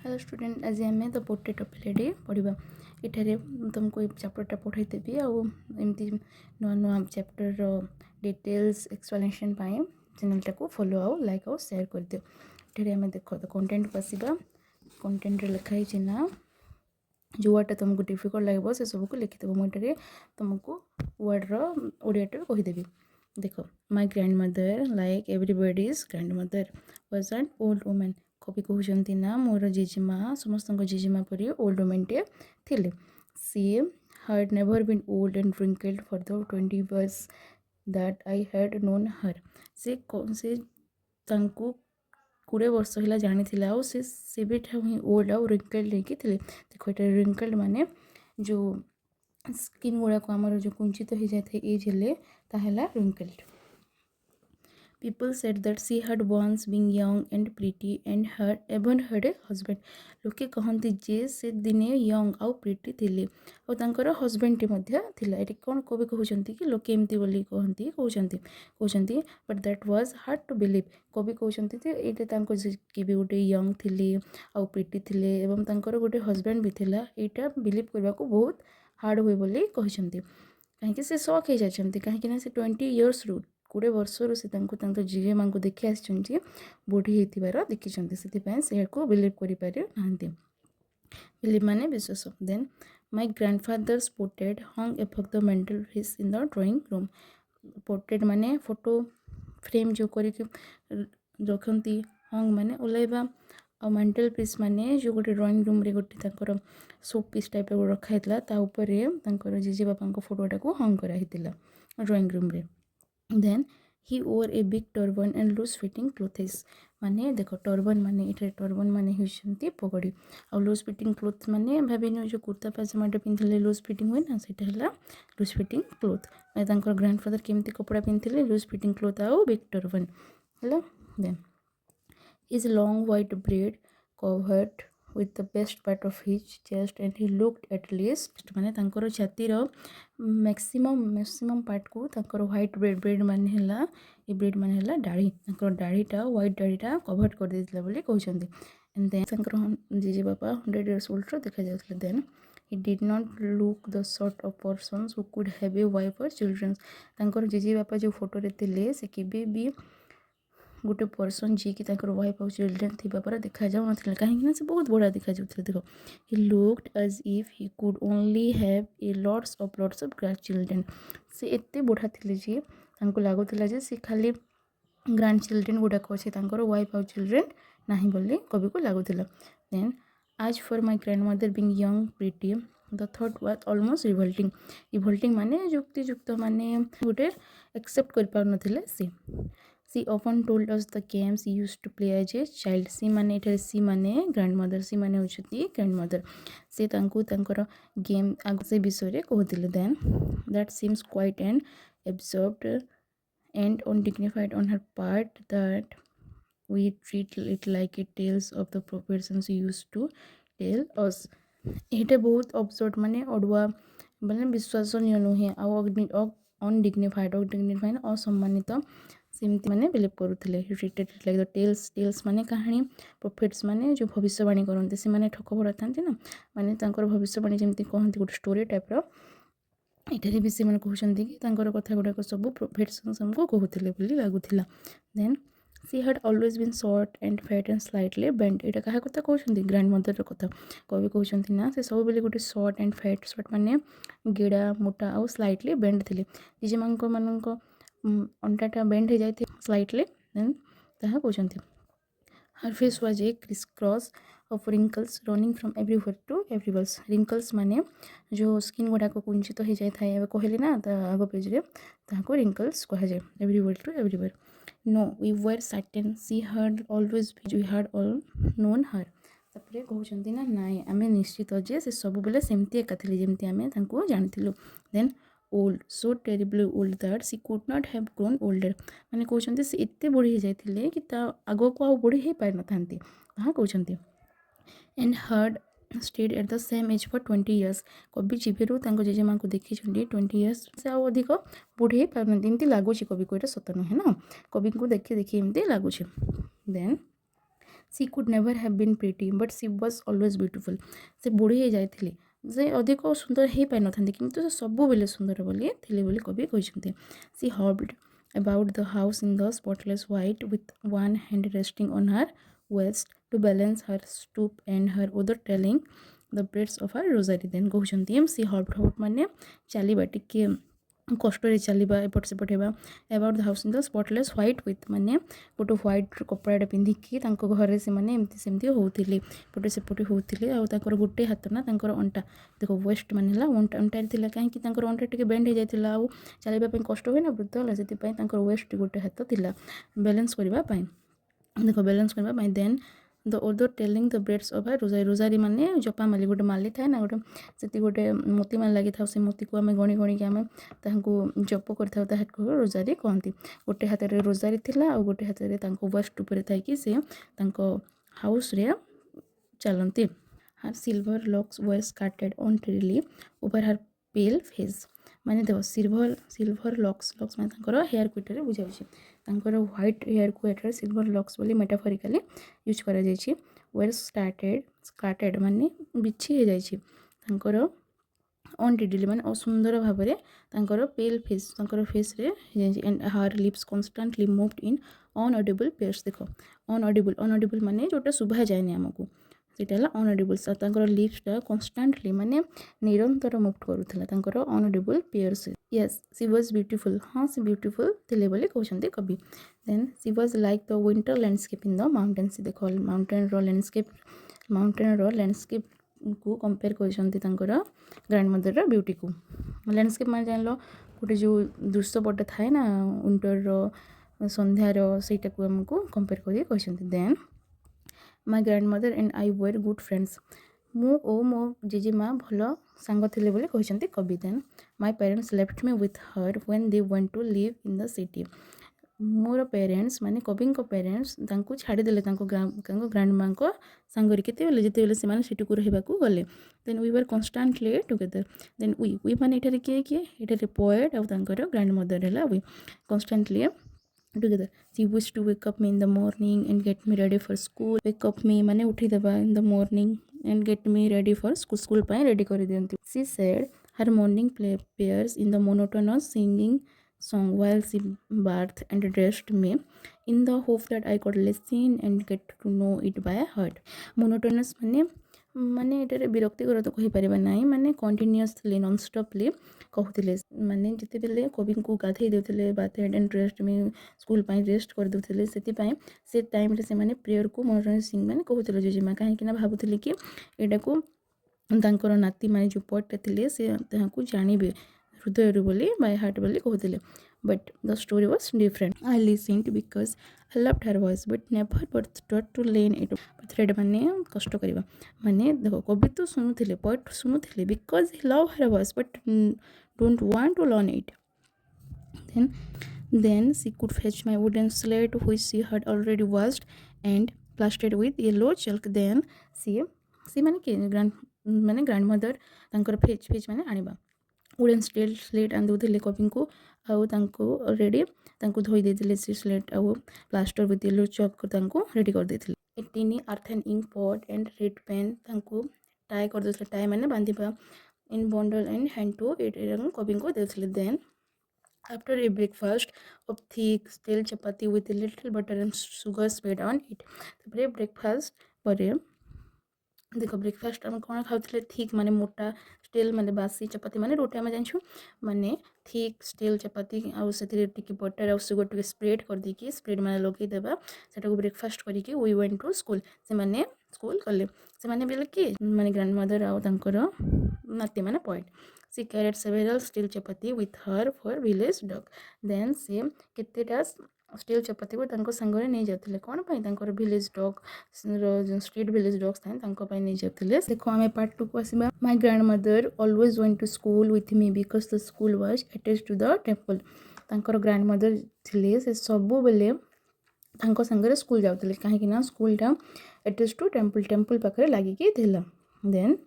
Hello student आज आम the portrait of lady पढ़ा एठारे तुमको चैप्टरटा पढ़ाई देवी आमती नुआ नुआ चैप्टर डिटेल्स एक्सप्लेनेशन चैनल को फॉलो आओ लाइक आओ शेयर कर दियो। एठारे आम देख तो कंटेंट को आसवा कंटेंट लिखाई ना जो वर्डटा तुमको डिफिकल्ट लगे से सब को लिखिदेव मुझे तुमको वर्डर ओडियाटा कहीदेवी। देख my grand mother like everybody's grand mother was an old women. कवि कहते ना मोर जेजेमा समस्त जेजेमा परी ओल्ड वुमेनटे थिले। सी had never been old and wrinkled for the 20 years that I had known her। से तांको 20 वर्ष है जानी से ही ओल्ड आउ रिंकल्ड लेकिन थे। देखो ये रिंकल्ड माने जो स्किन गुड़ाक आमर जो कुंचित हो जाए एज हेले ताहला wrinkled. People said that she had once been young and pretty and had even had a husband। लोके कहती जे से दिने यंग आउ प्रीटी थिले और तांकर हस्बैंड टे मध्य थिला। एटी कोन कवि कहउचंती कि लोके एमती बोली कहउचंती but that was hard to believe. कवि कहउचंती जे एटे तांको के भी गोटे यंग थिले आउ प्रीटी थिले एवं तांकर गोटे हस्बैंड भी थिला एटा बिलीव करबा को बहुत हार्ड हुए बोली कहउचंती। कहीं से शॉक हो जाती कहीं ना से 20 इयर्स रु 20 वर्षर से जीजे माँ को देखी आसी बुढ़ी होती देखी से बिलीव कर बिलीव माने विश्वास। Then my grandfather's portrait hung above the mantel piece in the drawing room. Portrait माने फोटो फ्रेम जो करके रखती हंग माने ओलाइबा और मेंटल पीस माने जो गोटे ड्राइंग रूम रे गोटे शो पीस टाइप रखाई तापर जेजे बापा फोटोटा को हंग कराइला ड्राइंग रूम रे। Then he over a big turban and loose fitting clothes. माने देख टर्बन माने ये टर्बन माने होती पगड़ी और लूज फिटिंग क्लोथ माने भाविन जो कुर्ता पाजामाटा पिंधले लूज फिटिंग हुए ना सेटा है लूज फिटिंग क्लोथ। माने ग्रैंडफादर केमती कपड़ा पिंधले लूज फिटिंग क्लोथ आउ बिग टर्बन है। Then his long white beard covered with the best part of his chest and he looked at least माने तांकर छातीर मैक्सिमम पार्ट को तांकर व्हाइट ब्रेड माने हला ए ब्रेड माने हला दाढ़ी तांकर दाढ़ीटा व्हाइट दाढ़ीटा कवर कर देथिला बोली कहउचंती। एंड देन तांकर जेजे बापा 100 years old रो देखा जाउथले। Then he did not look the sort of persons who could have a wife or children। तांकर जेजे बापा जो फोटो रे थिले से केबे भी गोटे पर्सन जी कि वाइफ और चिल्ड्रेन थी देखा जाऊन कहीं से बहुत बड़ा देखा जाऊे। देख ही looked as if he could only have a lots of grandchildren. से एते बुढ़ा थे जी लगुला जे सी खाली ग्रैंड चिल्ड्रेन गुड़ाक अच्छे वाइफ और चिल्ड्रेन नहीं बोली कवि को लगुला। देन आज for my grandmother being young pretty the thought was almost revolting माने युक्तियुक्त माने गोटे एक्सेप्ट कर पार नथिले सी। सी often told us the games she used to play as a child। सी माने एठारे सी माने ग्रैंड मदर सी माने होचती ग्रैंड मदर से तांकर गेम आग से विषय रे कहथिले। Then that seems quite and absorbed and undignified on her part that we treat it like a tales of the professions she used to tell us। एटा बहुत absurd माने अडुआ माने विश्वसनीय नुहे अनडिग्निफाइड असम्मानित सेमती माने बिलीव करुले। ट्रीटेड लाइक द टेल्स माने कहानी प्रोफेट्स माने जो भविष्यवाणी करते से माने ठक भरा था ना माने भविष्यवाणी जमी कहते गोटे स्टोरी टाइप एठारे भी से कहते कि कथा गुड़ाक सब प्रोफेट्स हमको कहते लगुला। Then she had always been short and fat and slightly bent. यहाँ क्या कथा कहते ग्रैंड मदर कथा कवि कहते ना से सब बेले गोटे शॉर्ट एंड फैट शॉर्ट माने गिड़ा मोटा आउ स्लाइटली बेंट थे। जेजे मानक अंटाटा बेंड हो जाए स्लाइटली देन ताहा कहते। Her face was a criss cross of wrinkles running from everywhere to everywhere. Wrinkles माने जो स्किन गुड़ाक कुंचित हो जाए कहले ना आग पेज रे ताको रिंकल्स कह जाए everywhere to everywhere. No we were certain she had always we had all known her. तापर कहते ना नाई आम निश्चित जे से सब बेले सेमती एका थे जमती आम जानी। Then old so terribly old that she could not have grown older. माने कहते से एते बुढ़ी हो जाते कि आग को आ बुढ़ी हो पार नथांती कहते। And heard stayed at the same age for 20 years। कवि जीवेरु जेजे माँ को देखी 20 years से आउ अधिक बुढ़ी हो पार एमती लगुच कवि को ये सत नुहे ना कवि को देखी एमती लगुच। Then she could never have been pretty but she was always beautiful. से बुढ़ी हो जाइथिले से अधिक सुंदर हो पारि नथांती किंतु से सबु बेले सुंदर बोली थिले बोली कवि कहते। सी हॉब्ड about the house in the spotless white with one hand resting on her waist to balance her stoop and her other telling the braids of her rosary। then कहते सी हॉब्ड माने चलिबा टिके कष्ट चलवा एपट सेपट होगा। About the house in the spotless white with माने गोटे white कपड़ा पिंधिकी घरे से माने एमती सेमती होते पटे सेपटे होते आर गोटे हाथ ना अंटा देख वेस्ट माने अंटार था कहीं अंटा टे बेंड हो जाता आउ चलवाई कष्ट हुए ना वृद्ध से वेस्ट गोटे हाथ था बैलेंस करने देख बैलेंस करने। Then the other telling the breads of rosary rosary माने जपा माली गोटे माली थाए ना गोटे से गोटे मोती माली लगी था से मोती को आम गणी गणी आम जप कर रोजारी कहती। गोटे हाथ में रोजारी थिला आ गोटे हाथ में वेस्ट उपर थी से हाउस रे चलती। Her silver locks were scattered untidily over her pale face माने देख सिल्वर लॉक्स माने हेयर क्विटर बुझाऊँ व्हाइट हेयर क्विटर सिल्वर लॉक्स बोली मेटाफोरिकली यूज करा जायछि। वेर स्कार्टेड माने बिछी हो जाइछि ऑन टिडिली माने असुंदर भाव में पेल फेस फेस रे एंड हार लिप्स कन्स्टांटली मूव्ड इन अनऑडिबल पेयर्स। देख अनऑडिबल माने जोटा शुभा जाए आमको सेटा अनऑडिबल लिप्सटा कन्स्टांटली माने निरंतर मूव करूला inaudible prayers. Yes she was beautiful हाँ सी ब्यूटीफुल थिले बोली कहते कवि। Then she was like the winter landscape in the mountains. देख माउंटेन रो लैंडस्केप को कंपेयर कर ग्रैंडमदर ब्यूटी को। लैंडस्केप मैं जान लो गोटे जो दृश्यपट थाए ना विंटर संध्यार सेटा को आमको कंपेयर कर। Then my grandmother and I were good friends मु ओ मो जेजेमा भल सांग थिले बोली कहते कवि। Then my parents left me with her when they went to live in the city. मोर पेरेंट्स माने कवि पेरेंट्स छाड़देले ग्रांड माँ को सांगरी केतेबेले जितेबेले से सिटी को रहिबाकू गले। Then we were constantly together. Then we माने एठारे किए किए एठारे पोएट आउ ग्रांड मदर है we constantly together. She wished to wake up me in the morning and get me ready for school. Wake up me माने उठी देबा in the morning and get me ready for school. School पाए ready कर दियंती। She said her morning prayers in the monotonous singing song while she bathed and dressed me in the hope that I could listen and get to know it by heart. Monotonous माने एटारे विरक्तिकर तो कहि परिबा नाही माने continuously नॉनस्टॉपली कहूतिले माने जते बेले कवि को गाधे देउतिले बाथ एंड ड्रेस्ड में स्कूल पाई रेस्ट कर देउतिले सेति पाई से टाइम रे से माने प्रेयर को मनोरंजन सिंह माने कहूतिले जेजेमा काहे कि ना भाबुतिले कि एटा को तांकर नाती माने जो पोएट थिले से ताहाकू जानिबे हृदय बोली बाय हार्ट बोली कहूतिले। But the story was different. I listened because I loved her voice, but never but thought to learn it. Thread माने कष्ट करवा माने देखो कवि तो सुनुथिले poet सुनुथिले because he love her voice but don't want to learn it. Then she could fetch my wooden slate which she had already washed and plastered with yellow chalk. Then she माने के grandmother तांकर fetch माने आनिबा wooden slate आन देउथिले कवि को आउ already धोई देथिले से स्लेट आउ plaster with yellow chalk ready कर देथिले। A tiny earthen ink pot and red pen tie कर देथिले टाई माने बांधिबा in bundle and hand to it कवि को देथिले। Then after a breakfast of thick stale chapati with little butter and sugar spread on it. तापर breakfast पर देख ब्रेकफास्ट आम कौन खाऊले थिक माने मोटा स्टील माने बासी चपाती माने रोटी आम जानूँ माने थिक स्टील चपाती आउ से बटर आउ सुगर टे स्प्रेड कर देकी स्प्रेड माने लगेदेबा सेटा को ब्रेकफास्ट करके वी वेंट टू स्कूल से माने स्कूल गले से माने बेले कि माने ग्रैंडमदर आउ तांकर नाती माने poet. She carried several stale chapati with her for village dog. Then से केतेटा स्टील चपाती को सांगरे नहीं जाते कौन पाई village dog street village dogs थाए नहीं जाते। देखो आम पार्ट 2 को आसवा। My grandmother always went to school with me because the school was attached to the temple. Grandmother थिले से सबु बेले सांगरे स्कूल जाते कहीं स्कूलटा अटैच टू टेम्पल पाखे लगिकी थिला। Then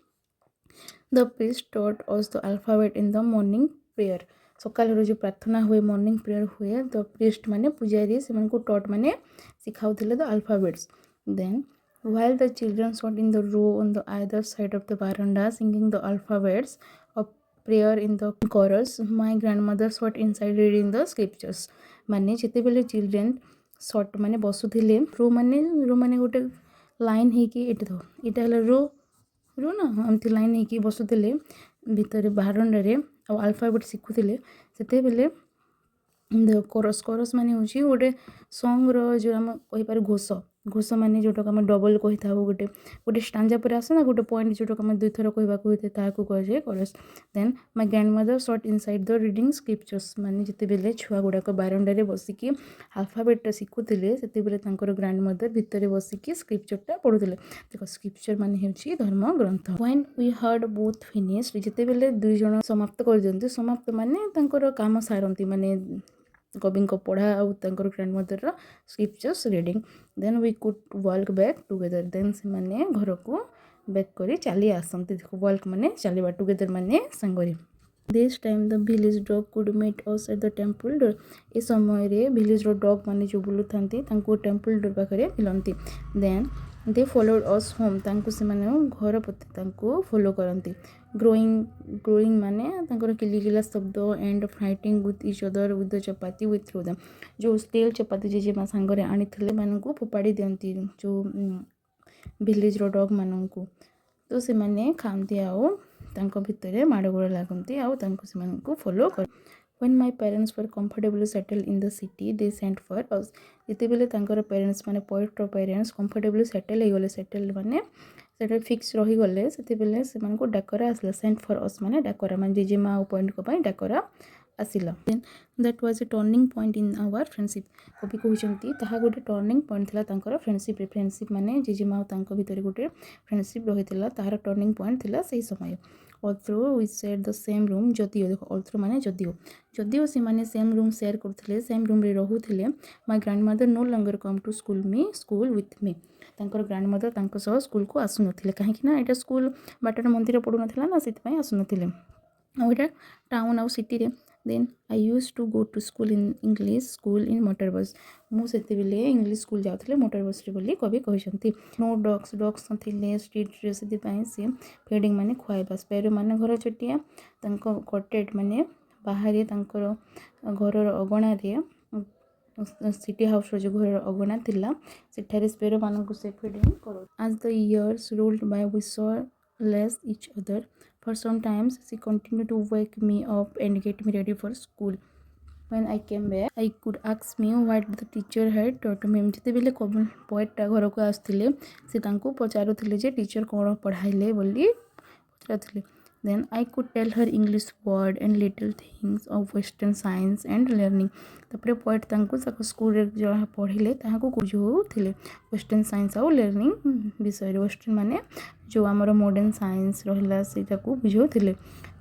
the priest taught us the alphabet in the morning prayer. सकाल जो प्रार्थना हुए मॉर्निंग प्रेयर हुए द प्रीस्ट माने पुजारी से टॉट माने सिखाउथिले the alphabets. Then While the children sat in the row on the either side of the veranda singing the alphabets of prayer in the chorus, my grandmother sat inside reading the scriptures. ମାନେ ଯେତେବେଳେ children short ମାନେ ବସୁଥିଲେ ରୋ ମାନେ ଗୋଟେ line ହେଇକି ଏଇଟା ହେଲା ରୋ ନା ଏମିତି ଲାଇନ୍ ହେଇକି ବସୁଥିଲେ ଭିତରେ ବାରଣ୍ଡାରେ ଆଉ ଆଲଫାବେଟ୍ ଶିଖୁଥିଲେ ସେତେବେଳେ କୋରସ୍ ମାନେ ହେଉଛି ଗୋଟେ ସଙ୍ଗ୍ର ଯେଉଁ ଆମେ କହିପାରୁ ଘୋଷ ମାନେ ଯେଉଁଟାକୁ ଆମେ ଡବଲ୍ କହିଥାଉ ଗୋଟେ ଷ୍ଟାଞ୍ଜା ପରେ ଆସେ ନା ଗୋଟେ ପଏଣ୍ଟ ଯେଉଁଟାକୁ ଆମେ ଦୁଇଥର କହିବାକୁ ହୋଇଥାଏ ତାହାକୁ କୁହାଯାଏ କୋରସ୍। ଦେନ୍ ମାଇ ଗ୍ରାଣ୍ଡମଦର ସଟ୍ ଇନସାଇଡ୍ ଦ ରିଡ଼ିଂ ସ୍କ୍ରିପ୍ଚର୍ସ ମାନେ ଯେତେବେଳେ ଛୁଆ ଗୁଡ଼ାକ ବାରଣ୍ଡାରେ ବସିକି ଆଲଫାବେଟ୍ଟା ଶିଖୁଥିଲେ ସେତେବେଳେ ତାଙ୍କର ଗ୍ରାଣ୍ଡମଦର ଭିତରେ ବସିକି ସ୍କ୍ରିପ୍ଚର୍ଟା ପଢ଼ୁଥିଲେ। ଦେଖ ସ୍କ୍ରିପ୍ଚର୍ ମାନେ ହେଉଛି ଧର୍ମ ଗ୍ରନ୍ଥ। When we herd both finished ଯେତେବେଳେ ଦୁଇ ଜଣ ସମାପ୍ତ କରିଦିଅନ୍ତି ସମାପ୍ତ ମାନେ ତାଙ୍କର କାମ ସାରନ୍ତି ମାନେ କବିଙ୍କ ପଢ଼ା ଆଉ ତାଙ୍କର ଗ୍ରାଣ୍ଡମଦରର scriptures reading. Then we would walk back together then ସେମାନେ ଘରକୁ ବ୍ୟାକ୍ କରି ଚାଲି ଆସନ୍ତି। ଦେଖ ୱାକ୍ ମାନେ ଚାଲିବା ଟୁଗେଦର ମାନେ ସାଙ୍ଗରେ। This time the village dog would meet us at the temple door ଏ ସମୟରେ ଭିଲେଜ୍ର ଡଗ୍ ମାନେ ଯେଉଁ ବୁଲୁଥାନ୍ତି ତାଙ୍କୁ ଟେମ୍ପଲ୍ ଡୋର୍ ପାଖରେ ମିଳନ୍ତି। ଦେନ୍ ଦେ ଫଲୋଡ୍ ଅସ୍ ହୋମ୍ ତାଙ୍କୁ ସେମାନେ ଘର ପ୍ରତି ତାଙ୍କୁ ଫଲୋ କରନ୍ତି। ଗ୍ରୋଇଂ ମାନେ ତାଙ୍କର କିଲିକିଲା ଶବ୍ଦ and fighting with each other with the chapati with throw them ଯେଉଁ ଷ୍ଟେଲ୍ ଚପାତି ଜେଜେମା ସାଙ୍ଗରେ ଆଣିଥିଲେ ମାନଙ୍କୁ ଫୋପାଡ଼ି ଦିଅନ୍ତି ଯେଉଁ ଭିଲେଜ୍ର ଡଗ୍ ମାନଙ୍କୁ ତ ସେମାନେ ଖାଆନ୍ତି ଆଉ ତାଙ୍କ ଭିତରେ ମାଡ଼ଗୋଳ ଲାଗନ୍ତି ଆଉ ତାଙ୍କୁ ସେମାନଙ୍କୁ ଫଲୋ କର। When my parents were comfortably settled in the city they sent for us ଯେତେବେଳେ ତାଙ୍କର ପ୍ୟାରେଣ୍ଟସ୍ ମାନେ ପଏଟ୍ର ପ୍ୟାରେଣ୍ଟସ୍ କମ୍ଫର୍ଟେବଲି ସେଟେଲ୍ ହେଇଗଲେ ସେଟେଲ୍ ମାନେ ସେଟା ଫିକ୍ସ ରହିଗଲେ ସେତେବେଳେ ସେମାନଙ୍କୁ ଡାକରା ଆସିଲା। ସେଣ୍ଟ ଫର୍ ଅସ୍ ମାନେ ଡାକରା ମାନେ ଜେଜେମା ଆଉ ପଏଣ୍ଟଙ୍କ ପାଇଁ ଡାକରା ଆସିଲା। Then that was a turning point in our friendship କବି କହୁଛନ୍ତି ତାହା ଗୋଟେ ଟର୍ଣ୍ଣିଂ ପଏଣ୍ଟ ଥିଲା ତାଙ୍କର ଫ୍ରେଣ୍ଡସିପ୍ରେ। ଫ୍ରେଣ୍ଡସିପ୍ ମାନେ ଜେଜେମା ଆଉ ତାଙ୍କ ଭିତରେ ଗୋଟେ ଫ୍ରେଣ୍ଡସିପ୍ ରହିଥିଲା ତାହାର ଟର୍ଣ୍ଣିଂ ପଏଣ୍ଟ ଥିଲା ସେହି ସମୟ। Although we shared the same room ଯଦିଓ ଦେଖ ଅଲ୍ଥ୍ରୋ ମାନେ ଯଦିଓ ସେମାନେ ସେମ୍ ରୁମ୍ ସେୟାର କରୁଥିଲେ ସେମ୍ ରୁମ୍ରେ ରହୁଥିଲେ my grandmother no longer come to school with me ତାଙ୍କର ଗ୍ରାଣ୍ଡମଦର ତାଙ୍କ ସହ ସ୍କୁଲକୁ ଆସୁନଥିଲେ କାହିଁକି ନା ଏଇଟା ସ୍କୁଲ ବାଟରେ ମନ୍ଦିର ପଡ଼ୁନଥିଲା ନା ସେଥିପାଇଁ ଆସୁନଥିଲେ ଆଉ ଏଇଟା ଟାଉନ୍ ଆଉ ସିଟିରେ। ଦେନ୍ I use to go to school in English school in motor bus ମୁଁ ସେତେବେଳେ ଇଂଲିଶ ସ୍କୁଲ ଯାଉଥିଲି ମୋଟର ବସ୍ରେ ବୋଲି କବି କହିଛନ୍ତି। ନୋ ଡଗ୍ସ ଥିଲେ ଷ୍ଟ୍ରିଟ୍ରେ ସେଥିପାଇଁ ସେ ଫିଡ଼ିଂ ମାନେ ଖୁଆଇବା ସ୍ପେରୋ ମାନେ ଘର ଚଟିଆ ତାଙ୍କ କଟେଡ୍ ମାନେ ବାହାରେ ତାଙ୍କର ଘରର ଅଗଣାରେ ସିଟି ହାଉସ୍ର ଯେଉଁ ଘରର ଅଗଣା ଥିଲା ସେଠାରେ ସ୍ପେରୋମାନଙ୍କୁ ସେ ଫିଡ଼ିଂ କରୁ। As the years rolled by we saw less each other for some times she continue to wake me up and get me ready for school. When I came back, I could ask me what the teacher had taught me ଯେତେବେଳେ ପଏଟ୍ଟା ଘରକୁ ଆସୁଥିଲେ ସେ ତାଙ୍କୁ ପଚାରୁଥିଲେ ଯେ teacher କ'ଣ ପଢ଼ାଇଲେ ବୋଲି ପଚାରୁଥିଲେ। Then I could tell her English word and little things of western science and learning ତାପରେ ପଏଟ୍ ତାଙ୍କୁ ସ୍କୁଲରେ ଯାହା ପଢ଼ିଲେ ତାହାକୁ ବୁଝାଉଥିଲେ ୱେଷ୍ଟର୍ଣ୍ଣ ସାଇନ୍ସ ଆଉ ଲର୍ଣ୍ଣିଂ ବିଷୟରେ। ୱେଷ୍ଟର୍ଣ୍ଣ ମାନେ ଯେଉଁ ଆମର ମଡ଼ର୍ଣ୍ଣ ସାଇନ୍ସ ରହିଲା ସେଇଟାକୁ ବୁଝାଉଥିଲେ।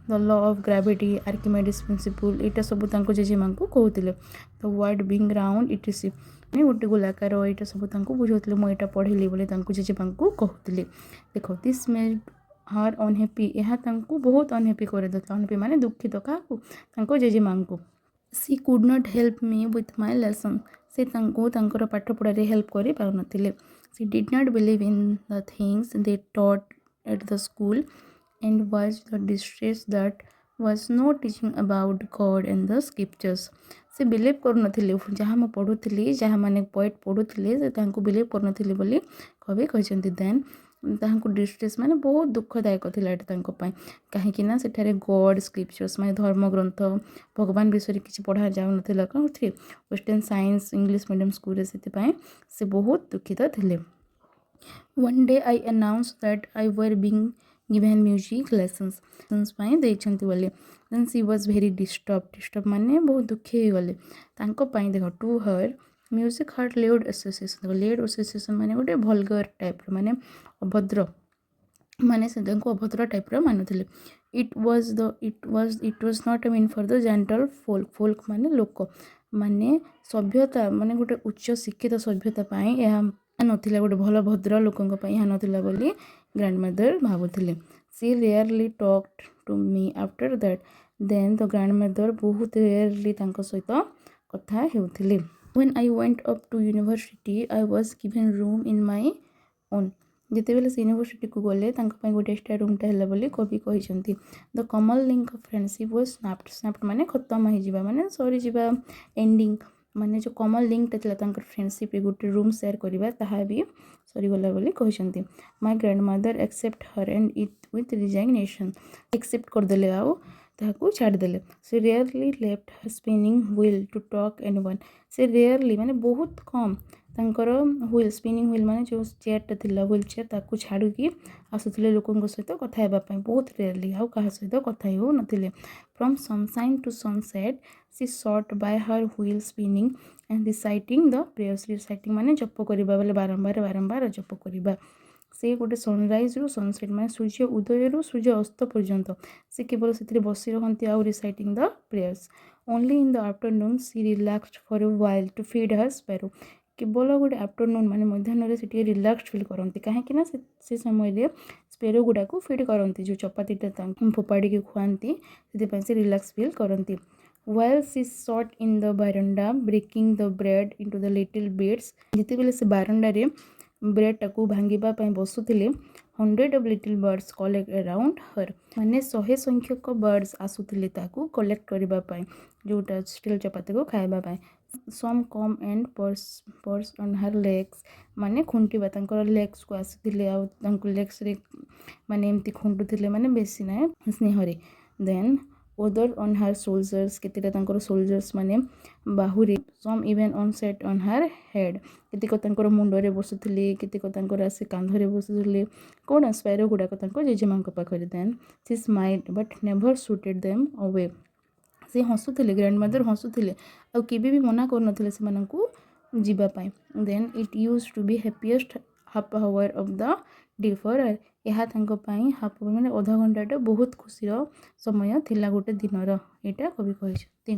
The law of gravity Archimedes principle ଏଇଟା ସବୁ ତାଙ୍କୁ ଜେଜେମାଙ୍କୁ କହୁଥିଲେ। The world being round etc ଗୋଟେ ଗୋଲାକାର ଏଇଟା ସବୁ ତାଙ୍କୁ ବୁଝାଉଥିଲେ ମୁଁ ଏଇଟା ପଢ଼ିଲି ବୋଲି ତାଙ୍କୁ ଜେଜେମାଙ୍କୁ କହୁଥିଲେ। ଦେଖ ଦିସ୍ ମେଡ୍ ହର୍ ଅନହ୍ୟାପି ଏହା ତାଙ୍କୁ ବହୁତ ଅନହ୍ୟାପି କରିଦେଉଥିଲା। ଅନହ୍ୟାପି ମାନେ ଦୁଃଖିତ କାହାକୁ ତାଙ୍କ ଜେଜେମାଙ୍କୁ। She could not help me with my lesson ସେ ତାଙ୍କୁ ତାଙ୍କର ପାଠପଢ଼ାରେ ହେଲ୍ପ କରିପାରୁନଥିଲେ। She did not believe in the things they taught at the school and was the distress that was no teaching about God and the scriptures ସେ believe କରୁନଥିଲେ ଯାହା ମୁଁ ପଢ଼ୁଥିଲି ଯାହା ମାନେ ପଏଟ୍ ପଢ଼ୁଥିଲେ ସେ ତାଙ୍କୁ ବିଲିଭ୍ କରୁନଥିଲେ ବୋଲି କବି କହିଛନ୍ତି। ଦେନ୍ ତାହାଙ୍କୁ ଡିଷ୍ଟ୍ରେସ୍ ମାନେ ବହୁତ ଦୁଃଖଦାୟକ ଥିଲା ଏଇଟା ତାଙ୍କ ପାଇଁ କାହିଁକି ନା ସେଠାରେ ଗଡ଼୍ ସ୍କ୍ରିପ୍ଚର୍ସ ମାନେ ଧର୍ମଗ୍ରନ୍ଥ ଭଗବାନ ବିଷୟରେ କିଛି ପଢ଼ା ଯାଉନଥିଲା କେଉଁଥିରେ ୱେଷ୍ଟର୍ଣ୍ଣ ସାଇନ୍ସ ଇଂଲିଶ ମିଡ଼ିୟମ୍ ସ୍କୁଲରେ ସେଥିପାଇଁ ସେ ବହୁତ ଦୁଃଖିତ ଥିଲେ। One day I announced that I were being given music lessons ପାଇଁ ଦେଇଛନ୍ତି ବୋଲି। then she was very disturbed ମାନେ ବହୁତ ଦୁଃଖୀ ହେଇଗଲେ ତାଙ୍କ ପାଇଁ। ଦେଖ ଟୁ ହର୍ ମ୍ୟୁଜିକ୍ ହର୍ଟ ଲେଉଡ୍ ଆସୋସିଏସନ୍ ଦେଖ ଲେଉଡ୍ ଆସୋସିଏସନ୍ ମାନେ ଗୋଟେ ଭଲଗର ଟାଇପ୍ର ମାନେ ଅଭଦ୍ର ମାନେ ସେ ତାଙ୍କୁ ଅଭଦ୍ର ଟାଇପ୍ର ମାନୁଥିଲେ। It was not mean for the gentle folk ମାନେ ଲୋକ ମାନେ ସଭ୍ୟତା ମାନେ ଗୋଟେ ଉଚ୍ଚ ଶିକ୍ଷିତ ସଭ୍ୟତା ପାଇଁ ଏହା ନଥିଲା ଗୋଟେ ଭଲ ଭଦ୍ର ଲୋକଙ୍କ ପାଇଁ ଏହା ନଥିଲା ବୋଲି ଗ୍ରାଣ୍ଡମଦର ଭାବୁଥିଲେ। She rarely talked to me after that then the grandmother ବହୁତ ରେୟାରଲି ତାଙ୍କ ସହିତ କଥା ହେଉଥିଲେ। When I went up to university I was given room in my own जितेबाला से यूनिवर्सिटी को गले गोटे एक्सट्रा रूमटा है कवि कहते the common link of friendship was snapped माने खत्म हो माने सरी जावा एंडिंग माने जो कमल लिंकटा था फ्रेंडशिप गोटे रूम सेयार करवा ताहा भी सरीगला बोली कहते my grandmother accept her and it with resignation accept करदे आउ ताकू छाड़देले से rarely left her spinning wheel to talk anyone से रेयरली माने बहुत कम तांकर व्हील स्पिनिंग व्हील माने जो चेयरटा थिला व्हील चेयर ताकू छाड़ुकी आसुले लोकों सहित कथा हेबापी बहुत रेयरली आउ कहा सहित कथा हो नथिले from sunshine to sunset she sat by her wheel spinning and reciting the prayers reciting माने जप करबा बोले बारंबार बारंबार जप करबा से गोटे सनराइज रु सनसेट माने सूर्य उदय रु सूर्य अस्त पर्यंत से केवल से बसी रहती आउ reciting the prayers only in the afternoon she relaxed for a while to feed her sparrow केवल गोटे आफ्टरनून माने मध्याह्न से रिलैक्स्ड फील करती कहीं से समय स्पेरो गुड़ा को फीड करती जो चपातीटा फोपाड़ी खुआती से रिलैक्स फील करती while she sat in the veranda breaking the bread into the little bits जितेबाला से बारंडा रे ब्रेड टाकू भांगिबा पई बसुथिले 100 of little birds collect around her माने 100 संख्यक बर्ड्स आसुथिले ताकू कलेक्ट करबा पई जोटा स्टील चपाती को खाइबा पई some come and purse on her legs माने खुंटिबा तांकर लेग्स को आसुथिले आ तांको लेग्स रे माने एमती खुंटुथिले माने बेसी ना स्नेह रे then other on her shoulders केतेटा तांकर सोल्जर्स माने बाहुरी some even on set on her head केतेक तांकर मुंडरे बसुथिले केतेक तांकर आसे कांधरे बसुथिले कोन स्पैरो गुडाक तांको जेजेमांक पाखरे then she smiled but never shooted them away से हसुथिले ग्रैंड मदर हसुथिले आ केबे भी मना कर नथिले से मानकू जीवा पाई then it used to be happiest half hour of the day for her यह हाफ माने आधा घंटाटा बहुत खुशी समय थिला गोटे दिनर एटा कवि कहते।